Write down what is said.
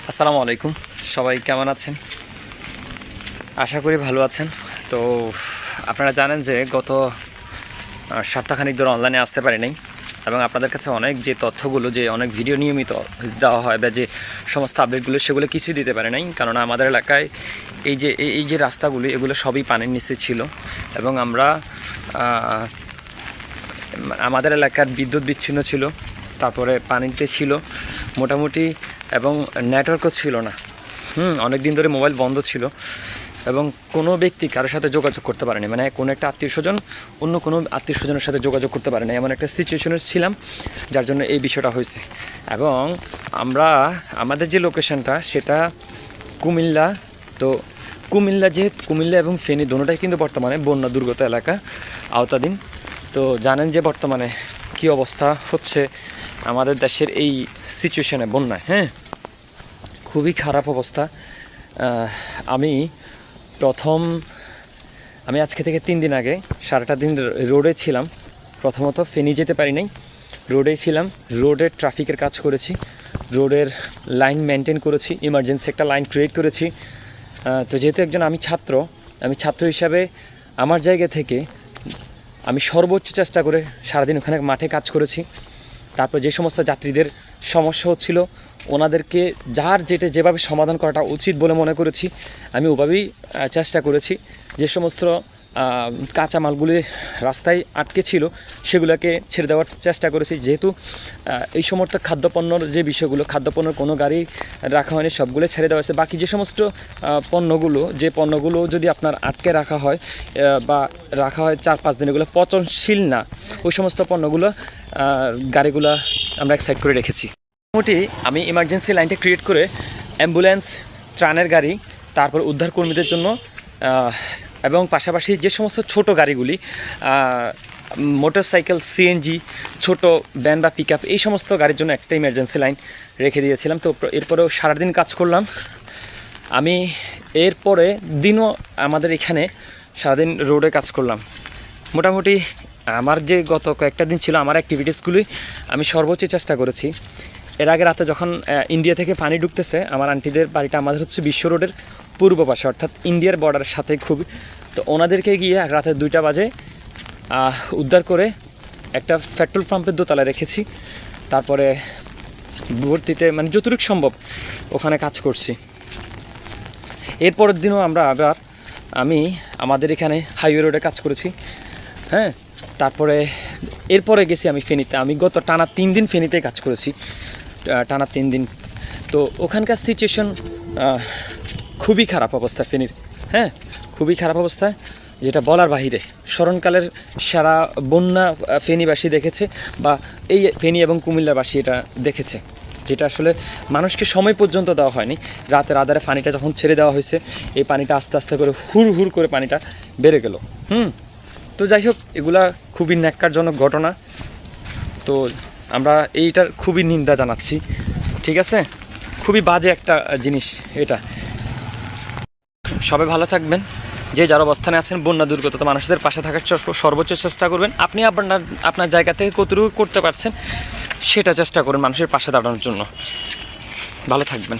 আসসালামু আলাইকুম, সবাই কেমন আছেন? আশা করি ভালো আছেন। তো আপনারা জানেন যে গত সপ্তাহখানিক ধরে অনলাইনে আসতে পারি নাই, এবং আপনাদের কাছে অনেক যে তথ্যগুলো, যে অনেক ভিডিও নিয়মিত দেওয়া হয় বা যে সমস্ত আপডেটগুলো, সেগুলো কিছুই দিতে পারে নাই। কারণ আমাদের এলাকায় এই যে রাস্তাগুলি, এগুলো সবই পানির নিচে ছিল, এবং আমরা আমাদের এলাকার বিদ্যুৎ বিচ্ছিন্ন ছিল, তারপরে পানিতে ছিল মোটামুটি, এবং নেটওয়ার্কও ছিল না। অনেক দিন ধরে মোবাইল বন্ধ ছিল, এবং কোনো ব্যক্তি কারোর সাথে যোগাযোগ করতে পারেনি, মানে কোনো একটা আত্মীয় স্বজন অন্য কোনো আত্মীয় স্বজনের সাথে যোগাযোগ করতে পারেনি, এমন একটা সিচুয়েশনে ছিলাম, যার জন্য এই বিষয়টা হয়েছে। এবং আমাদের যে লোকেশনটা, সেটা কুমিল্লা। তো কুমিল্লা এবং ফেনী দুটোটাই কিন্তু বর্তমানে বন্যা দুর্গত এলাকা আওতাধীন। তো জানেন যে বর্তমানে কি অবস্থা হচ্ছে আমাদের দেশের এই সিচুয়েশনে, বন্যায়। খুবই খারাপ অবস্থা। আমি আজকে থেকে 3 দিন আগে সারাটা দিন রোডে ছিলাম। প্রথমত ফেনী যেতে পারি নাই, রোডেই ছিলাম। রোডের ট্রাফিকের কাজ করেছি, রোডের লাইন মেনটেন করেছি, ইমার্জেন্সি একটা লাইন ক্রিয়েট করেছি। তো যেহেতু আমি ছাত্র হিসাবে আমার জায়গা থেকে আমি সর্বোচ্চ চেষ্টা করে সারাদিন ওখানে মাঠে কাজ করেছি। তারপর যে সমস্ত যাত্রীদের সমস্যা হচ্ছিল, ওনাদেরকে যেভাবে সমাধান করাটা উচিত বলে মনে করেছি, আমি ওভাবেই চেষ্টা করেছি। যে সমস্ত কাঁচামালগুলি রাস্তায় আটকে ছিল, সেগুলোকে ছেড়ে দেওয়ার চেষ্টা করেছি। যেহেতু এই সমস্ত খাদ্যপণ্যর যে বিষয়গুলো, খাদ্যপণ্যের কোনো গাড়ি রাখা হয়নি, সবগুলো ছেড়ে দেওয়া হয়েছে। বাকি যে সমস্ত পণ্যগুলো যদি আপনার আটকে রাখা হয় বা রাখা হয় 4-5 দিন, এগুলো পচনশীল না, ওই সমস্ত পণ্যগুলো গাড়িগুলো আমরা এক সাইড করে রেখেছি। মোটামুটি আমি ইমার্জেন্সি লাইনটা ক্রিয়েট করে অ্যাম্বুলেন্স, ত্রাণের গাড়ি, তারপর উদ্ধার কর্মীদের জন্য, এবং পাশাপাশি যে সমস্ত ছোট গাড়িগুলি, মোটরসাইকেল, সিএনজি, ছোট ভ্যান বা পিকআপ, এই সমস্ত গাড়ির জন্য একটা ইমার্জেন্সি লাইন রেখে দিয়েছিলাম। তো এরপরেও সারাদিন কাজ করলাম আমি। এরপরে দিনও আমাদের এখানে সারাদিন রোডে কাজ করলাম। মোটামুটি আমার যে গত কয়েকটা দিন ছিল, আমার অ্যাক্টিভিটিসগুলি আমি সর্বোচ্চ চেষ্টা করেছি। এর আগে রাতে যখন ইন্ডিয়া থেকে পানি ঢুকতেছে, আমার আন্টিদের বাড়িটা আমাদের হচ্ছে বিশ্ব রোডের পূর্ব পাশে, অর্থাৎ ইন্ডিয়ার বর্ডারের সাথে খুব। তো ওনাদেরকে গিয়ে রাতে 2টা বাজে উদ্ধার করে একটা পেট্রোল পাম্পের দোতলায় রেখেছি। তারপরে ভর্তিতে মানে যতটুকু সম্ভব ওখানে কাজ করছি। এরপরের দিনও আমি আমাদের এখানে হাইওয়ে রোডে কাজ করেছি। তারপরে এরপরে গেছি আমি ফেনীতে। আমি গত টানা 3 দিন ফেনীতে কাজ করেছি, টানা 3 দিন। তো ওখানকার সিচুয়েশন খুবই খারাপ অবস্থা ফেনীর। খুবই খারাপ অবস্থা, যেটা বলার বাহিরে। স্মরণকালের সারা বন্যা ফেনীবাসী দেখেছে, বা এই ফেনী এবং কুমিল্লাবাসী এটা দেখেছে, যেটা আসলে মানুষকে সময় পর্যন্ত দেওয়া হয়নি। রাতের আধারে পানিটা যখন ছেড়ে দেওয়া হয়েছে, এই পানিটা আস্তে আস্তে করে হুড় হুড় করে পানিটা বেড়ে গেল। তো যাই হোক, এগুলা খুবই ন্যাক্কারজনক ঘটনা। তো আমরা এইটার খুবই নিন্দা জানাচ্ছি, ঠিক আছে? খুবই বাজে একটা জিনিস এটা। সবাই ভালো থাকবেন, যে যার অবস্থানে আছেন। বন্যা দুর্গত মানুষদের পাশে থাকার সর্বোচ্চ চেষ্টা করবেন। আপনি আপনার জায়গা থেকে কতটুকু করতে পারছেন, সেটা চেষ্টা করুন মানুষের পাশে দাঁড়ানোর জন্য। ভালো থাকবেন।